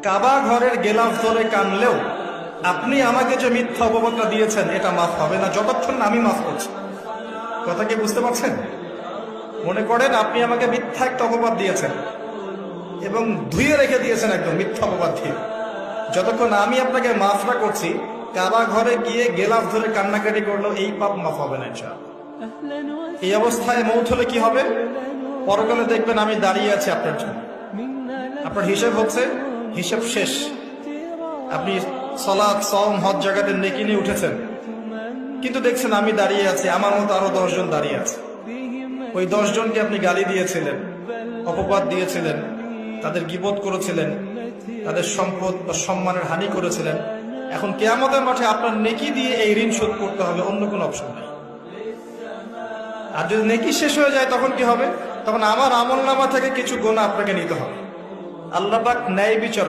কাবা ঘরের গেলাফ ধরে কানলেও আপনি আমাকে যে মিথ্যা অপবাদটা দিয়েছেন এটা মাফ হবে না যতক্ষণ না আমি মাফ করছি। কথা কি বুঝতে পারছেন? মনে করেন আপনি আমাকে মিথ্যা একটা অপবাদ দিয়েছেন এবং ধুয়ে রেখে দিয়েছেন একদম মিথ্যা অপবাদ দিয়ে। যতক্ষণ আমি আপনাকে মাফ না করছি, কাবা ঘরে গিয়ে গেলাফ ধরে কান্নাকাটি করলেও এই পাপ মাফ হবে না ইনশাআল্লাহ। এই অবস্থায় মৌত হলে কি হবে? পরকালে দেখবেন আমি দাঁড়িয়ে আছি আপনার জন্য। আপনার হিসেব হচ্ছে, হিসেব শেষ। আপনি সালাত, সওম, হজ জাকাতের নেকি নিয়ে উঠেছেন, কিন্তু দেখছেন আমি দাঁড়িয়ে আছি, আমার মতো আরো 10 জন দাঁড়িয়ে আছে। ওই 10 জনকে আপনি গালি দিয়েছিলেন, অপবাদ দিয়েছিলেন, তাদের গীবত করেছিলেন, তাদের সম্পদ বা সম্মানের হানি করেছিলেন। এখন কিয়ামতের মাঠে আপনার নেকি দিয়ে এই ঋণ শোধ করতে হবে, অন্য কোনো অপশন নেই। আর যদি নেকি শেষ হয়ে যায় তখন কি হবে? তখন আমার আমলনামা থেকে কিছু গুনাহ আপনাকে নিতে হবে। আল্লাহ পাক ন্যায় বিচার